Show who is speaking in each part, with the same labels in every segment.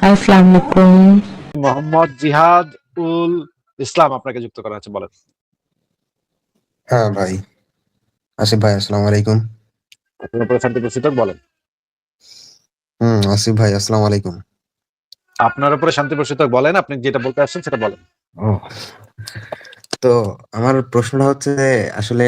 Speaker 1: আসসালামু আলাইকুম।
Speaker 2: মোহাম্মদ জিহাদ উল ইসলাম আপনাকে যুক্ত করা আছে, বলেন।
Speaker 3: হ্যাঁ ভাই, আসিফ ভাই আসসালামু আলাইকুম।
Speaker 2: আপনার উপরে শান্তি প্রস্তুতক, বলেন।
Speaker 3: আসিফ ভাই আসসালামু আলাইকুম।
Speaker 2: আপনার উপরে শান্তি প্রস্তুতক, বলেন। আপনি যেটা বলতে আসছেন সেটা বলেন।
Speaker 3: ও, তো আমার প্রশ্নটা হচ্ছে যে আসলে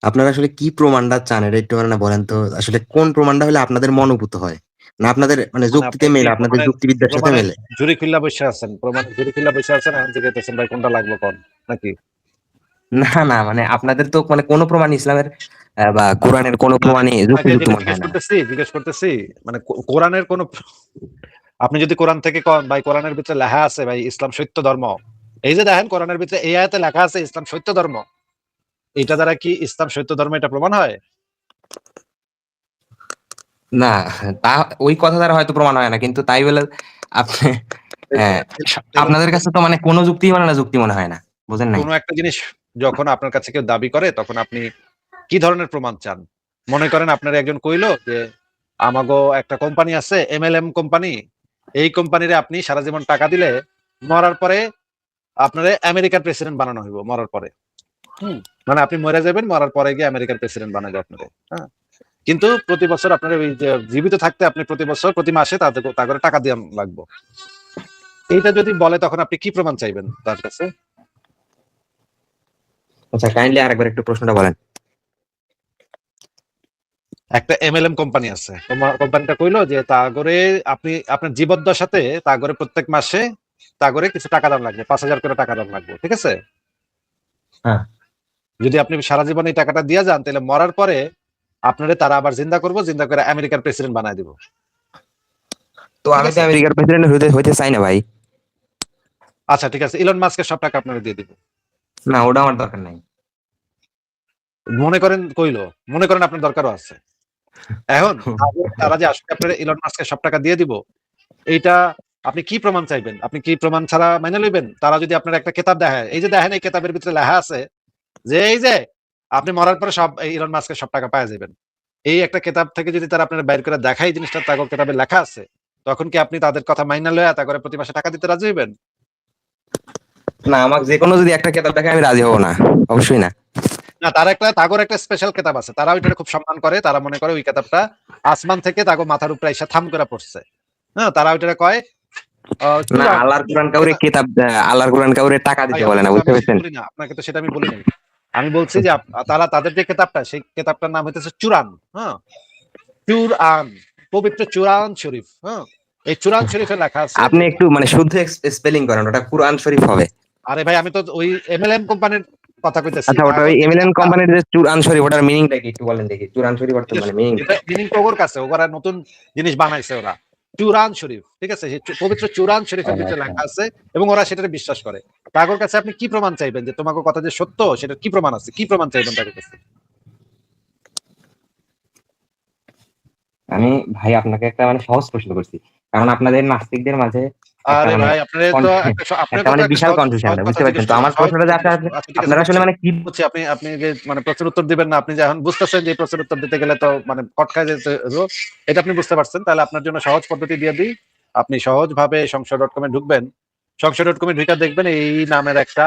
Speaker 3: আপনারা আসলে কি প্রমাণটা চান, এটা একটু মানে বলেন তো। আসলে কোন প্রমাণটা হলে আপনাদের মনোভূত হয়, না আপনাদের মানে
Speaker 2: মানে
Speaker 3: যুক্তিতে
Speaker 2: আপনি কি
Speaker 3: মেলে, আপনাদের যুক্তিবিদ্যার সাথে মেলে?
Speaker 2: ঝুরি খুল্লা বসে আছেন, প্রমাণে ঝুরি খুল্লা বসে আছেন, এখন জিজ্ঞাসা ভাই কোনটা লাগবে কোন, নাকি?
Speaker 3: না না, মানে আপনাদের তো মানে কোনো প্রমাণ ইসলামের বা কোরআনের কোনো
Speaker 2: না,
Speaker 3: প্রমাণই
Speaker 2: আপনাকে
Speaker 3: যুক্তিযুক্ত
Speaker 2: যেটা
Speaker 3: মনে হয় না।
Speaker 2: জিজ্ঞেস করতেছি মানে কোরআনের কোন, আপনি যদি কোরআন থেকে কন ভাই কোরআনের ভিতরে লেখা আছে ভাই ইসলাম সত্য ধর্ম, এই যে দেখেন কোরআনের ভিতরে এই আয়াতে লেখা আছে ইসলাম সত্য ধর্ম, এটা দ্বারা কি ইসলাম সত্য ধর্ম এটা প্রমাণ হয়?
Speaker 3: না, তা ওই কথা দ্বারা হয়তো প্রমাণ হয় না, কিন্তু তাই বলে আপনি হ্যাঁ, আপনাদের কাছে তো মানে কোনো যুক্তি মানে না, যুক্তি মনে হয় না, বুঝেন নাই?
Speaker 2: কোনো একটা জিনিস যখন আপনার কাছে কেউ দাবি করে তখন আপনি কি ধরনের প্রমাণ চান? মনে করেন আপনার একজন কইলো যে আমাগো একটা কোম্পানি আছে এমএলএম কোম্পানি, এই কোম্পানিরে আপনি সারা জীবন টাকা দিলে মরার পরে আপনারে আমেরিকার প্রেসিডেন্ট বানানো হইব মরার পরে। মানে আপনি মরে যাবেন, মরার পরে গিয়ে আমেরিকার প্রেসিডেন্ট বানাবে আপনারে। হ্যাঁ, কিন্তু প্রতি বছর আপনার ওই যে জীবিত থাকতে আপনি প্রতি বছর প্রতি মাসে তাদের টাকা দিয়ে লাগবে। এইটা যদি বলে তখন আপনি কি প্রমাণ চাইবেন তার কাছে?
Speaker 3: আচ্ছা, কাইন্ডলি আরেকবার একটু প্রশ্নটা বলেন।
Speaker 2: একটা এমএলএম কোম্পানি আছে, কোম্পানিটা কইলো যে তাগরে আপনি আপনার জীবদ্দশাতে তাগরে প্রত্যেক মাসে তাগরে কিছু টাকা দাম লাগবে, 5,000 করে টাকা দাম লাগবে, ঠিক আছে?
Speaker 3: হ্যাঁ,
Speaker 2: যদি আপনি সারা জীবন এই টাকাটা দিয়ে যান তাহলে মরার পরে আপনারে তারা আবার জিন্দা করবো, জিন্দা করে আমেরিকার প্রেসিডেন্ট বানায় দিব।
Speaker 3: তো
Speaker 2: ঠিক
Speaker 3: আমি তো
Speaker 2: আছে,
Speaker 3: আমেরিকার প্রেসিডেন্ট হইতে চাই না ভাই।
Speaker 2: আচ্ছা ঠিক আছে, ইলন মাস্কের সব টাকা আপনারা দিয়ে দিব।
Speaker 3: না, ওটা আমার দরকার নাই।
Speaker 2: মনে করেন কইলো, মনে করেন আপনার দরকারও আছে। এখন তারা যে আসলে আপনার ইলন মাস্কের সব টাকা দিয়ে দিব, এইটা আপনি কি প্রমাণ চাইবেন? আপনি কি প্রমাণ ছাড়া মেনে লইবেন? তারা যদি আপনার একটা কিতাব দেখায়, এই যে দেখেন এই কিতাবের ভিতরে লেখা আছে যে এই যে আপনি মরার পরে সব ইলন মাস্কের সব টাকা পাওয়া যাবেন, এই একটা কিতাব থেকে যদি তারা আপনার বাইর করে দেখায় জিনিসটা তাগর কিতাবে লেখা আছে, তখন কি আপনি তাদের কথা মাইনা লয়া তাগরে প্রতি মাসে টাকা দিতে রাজি হইবেন?
Speaker 3: না, আমাকে যে কোনো যদি একটা কেতাব দেখে আমি রাজি হব না, অবশ্যই না।
Speaker 2: না, তারা একটা তাগর একটা স্পেশাল কিতাব আছে, তারা ওইটা খুব সম্মান করে, তারা মনে করে ওই কিতাবটা আসমান থেকে তাগো মাথার উপরে এসে থাম করে পড়ছে। হ্যাঁ, তারা ওইটা কয়
Speaker 3: না, আল্লাহর কোরআন কাউরে কিতাব আল্লাহর কোরআন কাউরে টাকা দিতে বলে না, বুঝতে পেরেছেন?
Speaker 2: আপনাকে তো সেটা আমি বলি নাই। আমি বলছি যে তারা তাদের যে কিতাবটা সেই কিতাবটার নাম হইতেছে চুরান। হ্যাঁ, চুরআন, পবিত্র চুরান শরীফ। হ্যাঁ, এই চুরান শরীফে লেখা আছে।
Speaker 3: আপনি একটু মানে শুদ্ধ স্পেলিং করেন, ওটা কুরআন শরীফ হবে।
Speaker 2: আরে ভাই আমি তো ওই এমএলএম কোম্পানির কথা কইতেছি।
Speaker 3: আচ্ছা, ওটা ওই এমএলএন কোম্পানির যে কুরআন শরীফ, ওটার মিনিংটা কি একটু বলেন দেখি। কুরআন শরীফ অর্থ মানে মিনিং।
Speaker 2: এটা মিনিং তো ওর কাছে, ওরা নতুন জিনিস বানাইছে ওরা। চুরান শরীফ, ঠিক আছে? সেই পবিত্র চুরান শরীফের ভিতরে লেখা আছে এবং ওরা সেটাতে বিশ্বাস করে। তাগোর কাছে আপনি কি প্রমাণ চাইবেন যে তোমাকে কথা যে সত্য, সেটার কি প্রমাণ আছে? কি প্রমাণ চাইবেন তাদের কাছে?
Speaker 3: আমি ভাই আপনাকে একটা মানে সহজ প্রশ্ন করছি, কারণ আপনাদের নাস্তিকদের মাঝে একটা
Speaker 2: আরে
Speaker 3: মানে
Speaker 2: ভাই আপনার তো
Speaker 3: একটা মানে বিশাল কনফিউশন, বুঝতে পারছেন তো আমার প্রশ্নটা যে আপনারা আসলে মানে কি
Speaker 2: হচ্ছে, আপনি আপনি যে মানে প্রশ্নের উত্তর দিবেন না, আপনি যে এখন বুঝতেছেন যে এই প্রশ্নের উত্তর দিতে গেলে তো মানে কটকায় যেতে হলো, এটা আপনি বুঝতে পারছেন। তাহলে আপনার জন্য সহজ পদ্ধতি দিয়ে দিই। আপনি সহজভাবে সংশয়.com-এ ঢুকবেন। সংশয়.com-এ ঢুকে দেখবেন এই নামের একটা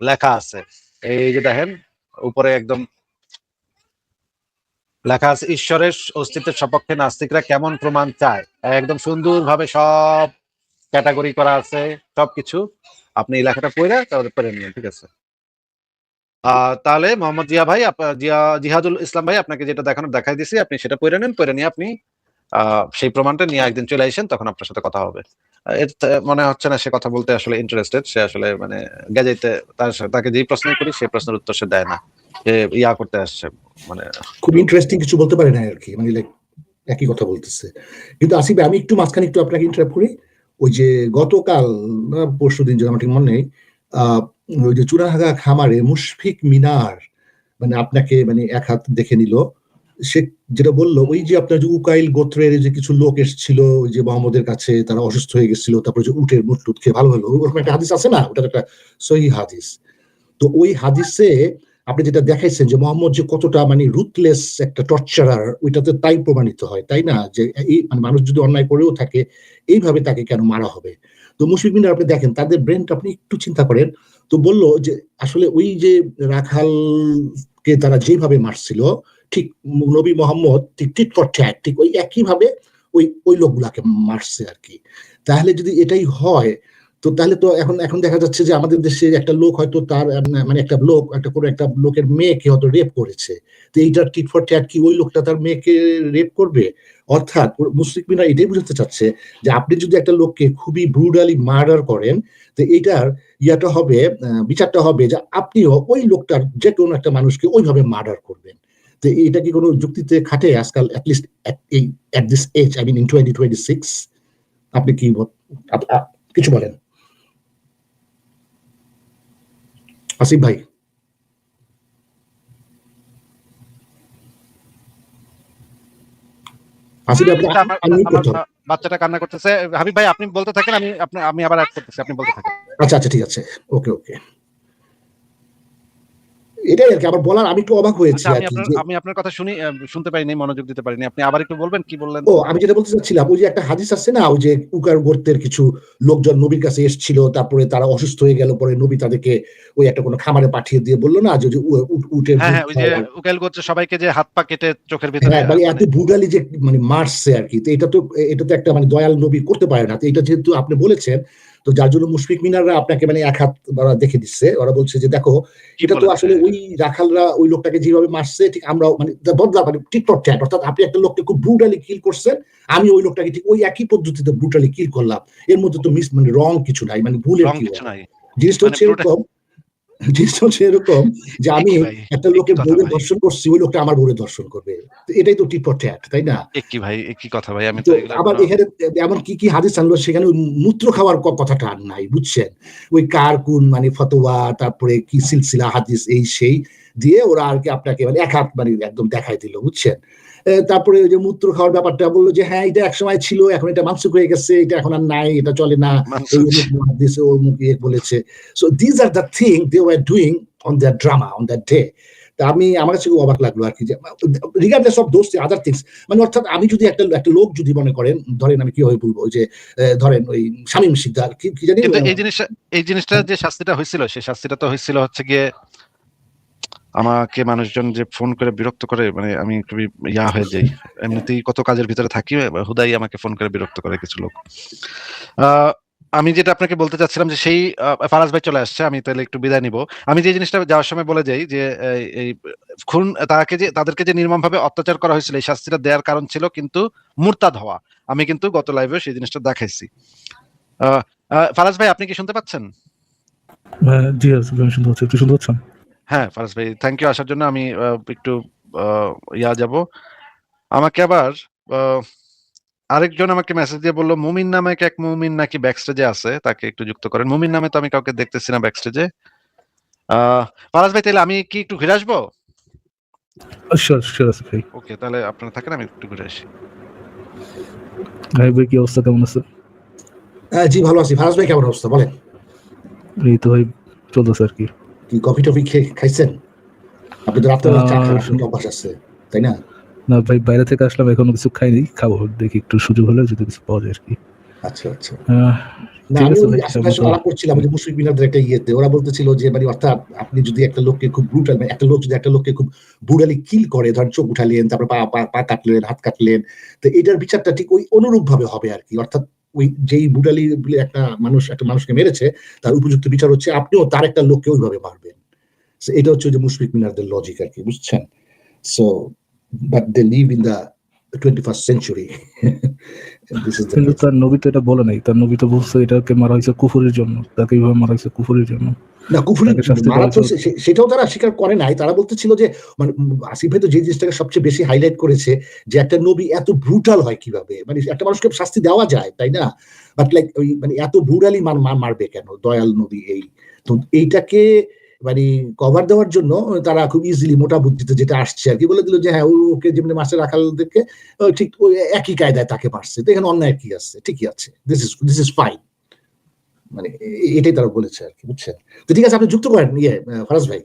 Speaker 2: লেখা আছে। এই যে দেখেন উপরে একদম লেখা আছে, ঈশ্বরের অস্তিত্বের সপক্ষে নাস্তিকরা কেমন প্রমাণ চায়। একদম সুন্দরভাবে সব ক্যাটাগরি করা আছে, সবকিছু। আপনি এই লেখাটা পড়ে নিন, ঠিক আছে? তাহলে মোহাম্মদ জিয়া ভাই, জিহাদুল ইসলাম ভাই, আপনাকে যেটা দেখানোর দেখাই দিছি, আপনি সেটা পড়ে নেন। পড়ে নিয়ে আপনি সেই প্রমাণটা নিয়ে একদিন চলে আসেন, তখন আপনার সাথে কথা হবে। মনে হচ্ছে না সে কথা বলতে আসলে ইন্টারেস্টেড। সে আসলে মানে গেজাইতে, তাকে যেই প্রশ্ন করি সেই প্রশ্নের উত্তর সে দেয় না, সে ইয়া করতে আসছে মানে
Speaker 4: খুব ইন্টারেস্টিং কিছু বলতে পারে না আর কি, মানে লাইক একই কথা বলতেছে। কিন্তু আসিফ আমি একটু মাঝখানে একটু আপনাকে ইন্টারাপ্ট করি। ওই যে গতকাল না পরশু দিন, যদি আমার ঠিক মনে নেই, ওই যে চুরাহাগা খামারে মুশফিক মিনার মানে আপনাকে মানে এক হাত দেখে নিল। সে যেটা বললো, ওই যে আপনার যে উকাইল গোত্রের যে কিছু লোক এসেছিল ওই যে মোহাম্মদের কাছে, তারা অসুস্থ হয়ে গেছিল, তারপরে যে উটের মুট খেয়ে ভালো হলো, ওরকম একটা হাদিস আছে না, ওটা একটা সহিহ হাদিস। তো ওই হাদিসে আপনি যেটা দেখাইছেন যে মোহাম্মদ যে কতটা মানে রুথলেস একটা টর্চারার, ওইটাতে তাই প্রমাণিত হয়, তাই না? যে এই মানে মানুষ যদি অন্যায় করেও থাকে এইভাবে তাকে কেন মারা হবে? তো মুশফিক বিন আপনি দেখেন তাদের ব্রেনটা আপনি একটু চিন্তা করেন, তো বলল যে আসলে ওই যে রাখালকে তারা যেভাবে মারছিল, ঠিক নবী মোহাম্মদ ঠিক টিট ফর ট্যাট ঠিক ওই একই ভাবে ওই ওই লোকগুলাকে মারছে আর কি। তাহলে যদি এটাই হয়, তো তাহলে তো এখন এখন দেখা যাচ্ছে যে আমাদের দেশে একটা লোক হয়তো তার মানে একটা লোক একটা কোনো একটা লোকের মেয়েকে হয়তো রেপ করেছে, তো এইটার টিট ফর ট্যাট কি ওই লোকটা তার মেয়েকে রেপ করবে? অর্থাৎ মুশফিক বিন এটাই বুঝাতে চাচ্ছে যে আপনি যদি একটা লোককে খুবই ব্রুটালি মার্ডার করেন, তো এইটার ইয়াটা হবে, বিচারটা হবে যে আপনিও ওই লোকটার যে কোনো একটা মানুষকে ওইভাবে মার্ডার করবেন। তো এটা কি কোনো যুক্তিতে খাটে আজকাল, at least at this age, I mean in 2026? আপনি কি কিছু বলেন আসিফ ভাই? আসিফ ভাই, আপনি
Speaker 2: বাচ্চাটা কান্না করতেছে। হাবিব ভাই আপনি বলতে থাকেন, আমি আবার অ্যাড করতেছি, আপনি বলতে থাকেন।
Speaker 4: আচ্ছা আচ্ছা ঠিক আছে, ওকে ওকে। এটাই আর কি আমার বলার, আমি একটু অবাক হয়েছি আর কি।
Speaker 2: আমি আপনার কথা শুনতে পারিনি, মনোযোগ দিতে পারিনি। আপনি আবার একটু বলবেন, কি বললেন?
Speaker 4: ও আমি যেটা বলতে চাচ্ছিলাম, ওই যে একটা হাদিস আছে না, ওই যে উকার গোত্রের কিছু লোকজন নবীর কাছে এসেছিল, তারপরে তারা অসুস্থ হয়ে গেল, পরে নবী তাদেরকে ওই একটা কোনো খামারে পাঠিয়ে দিয়ে বললো না যে উটের
Speaker 2: ওই যে উকাইল গোত্রের সবাইকে যে হাত পা কেটে চোখের ভিতরে,
Speaker 4: মানে এত ব্রুটালি যে মানে মারছে আর কি। তো এটা তো একটা মানে দয়াল নবী করতে পারে না। তো এটা যেহেতু আপনি বলেছেন, তো যার জন্য মুশফিক মিনাররা আপনাকে মানে এক হাত দেখে দিচ্ছে, ওরা বলছে যে দেখো এটা তো আসলে ওই রাখালরা ওই লোকটাকে যেভাবে মারছে ঠিক আমরাও মানে বদলা মানে ঠিক টর্চার, অর্থাৎ আপনি একটা লোককে খুব ব্রুটালি কিল করছেন, আমি ওই লোকটাকে ঠিক ওই একই পদ্ধতিতে ব্রুটালি কিল করলাম। এর মধ্যে তো মানে রং কিছু নাই, মানে ভুলের কিছু নাই। জিনিসটা হচ্ছে এরকম যে আমি একটা লোকের বউরে ধর্ষণ করছি, ওই লোকটা আমার বউরে ধর্ষণ করবে, এটাই তো টিট ফর ট্যাট, তাই না?
Speaker 2: কি ভাই কি কথা ভাই, আমি
Speaker 4: তো আবার এখানে এমন কি কি হাদিস আনলো, সেখানে মূত্র খাওয়ার কথাটা আর নাই, বুঝছেন? ওই কার কোন মানে ফতোয়া, তারপরে কি সিলসিলা হাদিস এই সেই দিয়ে ওরা আর কি আপনাকে মানে এক হাত মানে একদম দেখাই দিল, বুঝছেন? তারপরে ওই যে মূত্র খাওয়ার ব্যাপারটা বললো যে হ্যাঁ এটা এক সময় ছিল, এখন এটা মানসুখ হয়ে গেছে, এটা এখন আর নাই, এটা চলে না, ও মুখ বলেছে। So this are the thing they were doing on that drama on that day. তা আমার কাছে অবাক লাগলো আর কি, যে regardless of those other things, মানে অর্থাৎ আমি যদি একটা লোক যদি মনে করেন, ধরেন আমি কিভাবে বলবো, ওই যে ধরেন ওই শামীম শিকদার কি জানি,
Speaker 2: এই জিনিসটা যে শাস্তিটা হয়েছিল, সেই শাস্তিটা তো হয়েছিল হচ্ছে গিয়ে আমাকে মানুষজন যে ফোন করে বিরক্ত করে, মানে আমি একটু ইয়া হয়ে যাই, এমনিতেই কত কাজের ভিতরে থাকি, হুদাই আমাকে ফোন করে বিরক্ত করে কিছু লোক। আমি যেটা আপনাকে বলতে চাচ্ছিলাম যে সেই ফারাজ ভাই চলে আসছে, আমি তাহলে একটু বিদায় নিব। আমি যে জিনিসটা যাওয়ার সময় বলে যাই যে এই খুন তাদেরকে যে নির্মমভাবে অত্যাচার করা হয়েছিল, এই শাস্তিটা দেওয়ার কারণ ছিল কিন্তু মুরতাদ হওয়া। আমি কিন্তু গত লাইভে সেই জিনিসটা দেখাইছি। ফারাজ ভাই আপনি কি শুনতে পাচ্ছেন?
Speaker 1: জি আমি শুনতে পাচ্ছি, শুনতে পাচ্ছেন?
Speaker 2: হ্যাঁ ফারাজ ভাই, থ্যাংক ইউ আসার জন্য। আমি একটু যাব। আমাকে আবার আরেকজন আমাকে মেসেজ দিয়ে বললো মুমিন নামে এক মুমিন নাকি ব্যাকস্টেজে আছে, তাকে একটু যুক্ত করেন। মুমিন নামে তো আমি কাউকে দেখতেছি না ব্যাকস্টেজে। ফারাজ ভাই তাহলে আমি কি একটু ঘুরে আসবো? ওকে তাহলে আপনারা থাকেন, আমি একটু ঘুরে আসি।
Speaker 1: ভাই কি অবস্থা, কেমন আছেন?
Speaker 4: জি ভালো আছি। ফারাজ ভাই কেমন অবস্থা বলেন?
Speaker 1: এই তো ভাই চলতেছে আর কি।
Speaker 4: কফি টফি খাইছেন? আপনি তো রাত্রে চা খান অভ্যাস আছে, তাই না?
Speaker 1: না ভাই, বাইরে থেকে আসলাম, এখনো কিছু খাইনি, খাবো দেখি একটু সুযোগ হলে যদি কিছু পাওয়া যায় আর কি।
Speaker 4: আচ্ছা আচ্ছা। আলাপ করছিলাম যে মুশফিক বিনাদের একটা ইয়েতে, ওরা বলতেছিল যে মানে অর্থাৎ আপনি যদি একটা লোককে খুব ব্রুটাল, মানে একটা লোক যদি একটা লোককে খুব ব্রুটালি কিল করে, ধর চোখ উঠালেন, তারপর পা কাটলেন, হাত কাটলেন, তো এটার বিচারটা ঠিক ওই অনুরূপ ভাবে হবে আর কি। অর্থাৎ ওই যেই ব্রুটালি একটা মানুষকে মেরেছে, তার উপযুক্ত বিচার হচ্ছে আপনিও তার একটা লোককে ওইভাবে মারবেন। এটা হচ্ছে যে মুশফিক মিনারদের লজিক আর কি, বুঝছেন? So but they live in the 21st century.
Speaker 1: কিন্তু তার নবী তো এটা বলে নাই, তার নবী তো বলছে এটাকে মারা হয়েছে কুফরের জন্য, তাকে এইভাবে মারা হয়েছে কুফরের জন্য।
Speaker 4: না কুফরি সেটাও তারা স্বীকার করে নাই। তারা বলতেছিল যে মানে আসিফ ভাই তো যে জিনিসটাকে সবচেয়ে বেশি হাইলাইট করেছে, যে একটা নবী এত ব্রুটাল হয় কিভাবে, মানে একটা মানুষকে শাস্তি দেওয়া যায়, তাই না? বাট লাইক ওই মানে এত ব্রুটালি মারবে কেন দয়াল নবী? এই তো এইটাকে মানে কভার দেওয়ার জন্য তারা খুব ইজিলি মোটা বুদ্ধিতে যেটা আসছে আর কি বলে দিল যে হ্যাঁ ওকে যেমনি মাসে রাখালদেরকে ঠিক ওই একই কায়দায় তাকে মারছে, তো এখানে অন্যায় কি আছে? ঠিকই আছে, দিস ইজ ফাইন, মানে এটাই তারা বলেছে আর কি, বুঝছেন? তো ঠিক আছে, আপনি যুক্ত করেন ফারাজ ভাই।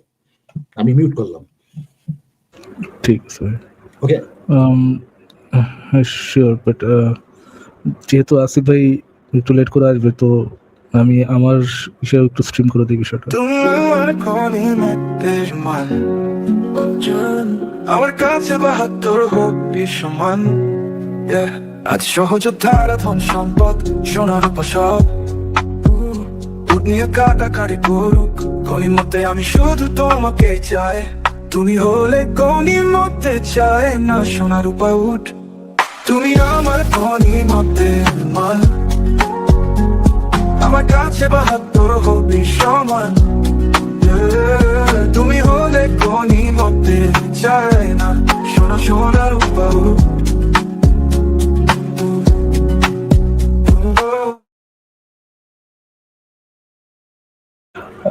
Speaker 4: আমি মিউট করলাম।
Speaker 1: ঠিক আছে
Speaker 4: ওকে,
Speaker 1: শিওর, বাট যেহেতু আসিফ ভাই একটু লেট করে আসবে, তো আমি আমার বিষয়ে একটু স্ট্রিম করে দিই বিষয়টা।
Speaker 5: আমার কাছে 72 হবি সমান। আজ সহযোদ্ধারা ধন সম্পদ সোনার উপসব নিয়ে কাটাকাটি করুক, গণির মধ্যে আমি শুধু তোমাকে চাই। তুমি হলে গণির মধ্যে চাই না সোনার উপর উঠ। তুমি আমার গণির মধ্যে মান, আমার কাছে 72 হবি সমান। তুমি হলে গণির মধ্যে চাই না সোনার উপর উঠ।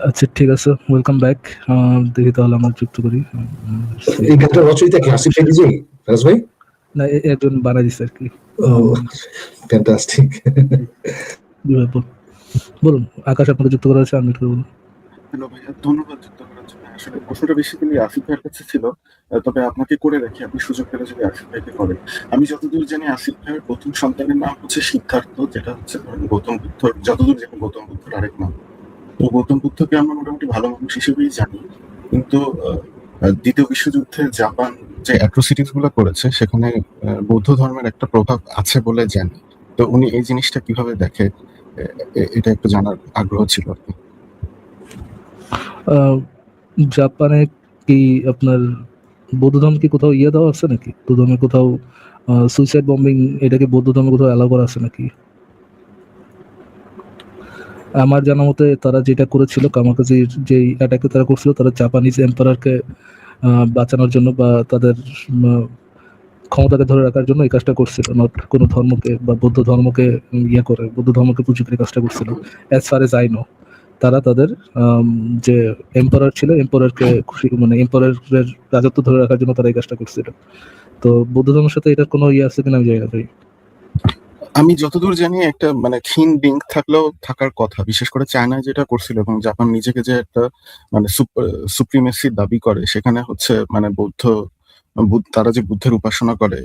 Speaker 1: আচ্ছা ঠিক আছে, ওয়েলকাম ব্যাক। দেখি তাহলে আমরা যুক্ত করি।
Speaker 4: এই গানটা রচয়িতা কি আসিফ ভাই নিজেই, রাজ ভাই?
Speaker 1: না, একজন বানাই দিচ্ছে আর কি।
Speaker 4: ফ্যান্টাস্টিক।
Speaker 1: বলুন আকাশ, আপনাকে যুক্ত করা হয়েছে, আনমিউট করে বলুন।
Speaker 6: হ্যালো ভাইয়া, ধন্যবাদ যুক্ত করার জন্য। আসলে প্রশ্নটা বেসিক্যালি আসিফ ভাইয়ের কাছে ছিল, তবে আপনাকে করে রাখি, আপনি সুযোগ পেলে যদি আসিফ ভাইকে করেন। আমি যতদূর জানি আসিফ ভাইয়ের প্রথম সন্তানের নাম হচ্ছে সিদ্ধার্থ, যেটা হচ্ছে ধরেন গৌতম বুদ্ধ, যতদূর জানি গৌতম বুদ্ধর আরেক নাম। তো গৌতম বুদ্ধকে আমরা মোটামুটি ভালো মানুষ হিসেবেই জানি, কিন্তু দ্বিতীয় বিশ্বযুদ্ধে জাপান যে অ্যাট্রোসিটিস গুলো করেছে সেখানে বৌদ্ধ ধর্মের একটা প্রভাব আছে বলে জানি। তো উনি এই জিনিসটা কিভাবে দেখে, এটা একটু জানার আগ্রহ ছিল আর কি।
Speaker 1: জাপানে কি আপনার বৌদ্ধ ধর্ম কি কোথাও ইয়ে দেওয়া আছে নাকি? বৌদ্ধ ধর্মে কোথাও সুইসাইড বম্বিং, এটাকে বৌদ্ধ ধর্মে কোথাও অ্যালাউ করা আছে নাকি? আমার জানা মতে তারা যেটা করেছিল, কামাকাজির যে অ্যাটাকে তারা করছিল, তারা জাপানিজ এম্পায়ারকে বাঁচানোর জন্য বা তাদের ক্ষমতাকে ধরে রাখার জন্য এই কাজটা করছিল, নট কোনো ধর্মকে বা বৌদ্ধ ধর্মকে ইয়ে করে বৌদ্ধ ধর্মকে পুঁজি করে কাজটা করছিল। As far age I know, তারা তাদের যে এম্পায়ার ছিল, এম্পায়ারকে খুশি, মানে এম্পায়ারের রাজত্ব ধরে রাখার জন্য তারা এই কাজটা করছিল। তো বৌদ্ধ ধর্মের সাথে এটার কোনো ইয়ে আছে কিনা আমি জানি না ভাই।
Speaker 6: আমি যতদূর জানি একটা মানে ক্ষীণ লিঙ্ক থাকলেও থাকার কথা, বিশেষ করে চায়না যেটা করছিল এবং জাপান নিজেকে যে একটা মানে সুপ্রিমেসি দাবি করে, সেখানে হচ্ছে মানে তারা যে বুদ্ধের উপাসনা করে,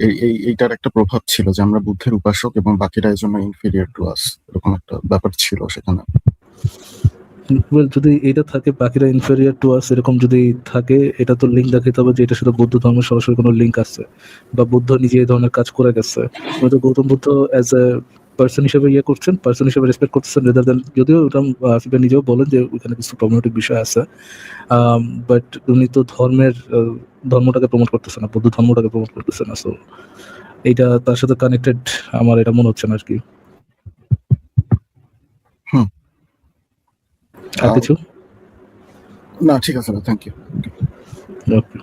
Speaker 6: এইটার একটা প্রভাব ছিল যে আমরা বুদ্ধের উপাসক এবং বাকিরা এর জন্য ইনফেরিয়ার টু আস, এরকম একটা ব্যাপার ছিল সেখানে।
Speaker 1: যদি এটা থাকে বাকিরা ইনফেরিয়ার টু আস, এরকম যদি থাকে, এটা তো লিঙ্ক দেখাতে হবে যে এটা সাথে বৌদ্ধ ধর্মের সরাসরি কোনো লিঙ্ক আছে বা বুদ্ধ নিজে এই ধরনের কাজ করে গেছে। হয়তো Gautam Buddha as a person হিসেবে ইয়ে করছেন, পার্সন হিসেবে রেসপেক্ট করতেছেন, রেদার দেন, যদিও ওটা আসিফ নিজেও বলেন যে ওইখানে কিছু প্রবলেমেটিক বিষয় আছে, বাট উনি তো ধর্মটাকে প্রমোট করতেছে না, বৌদ্ধ ধর্মটাকে প্রমোট করতেছে না। সো এইটা তার সাথে কানেক্টেড আমার এটা মনে হচ্ছে না আর কি। আর কিছু
Speaker 6: না, ঠিক আছে, থ্যাংক ইউ।
Speaker 1: ওকে।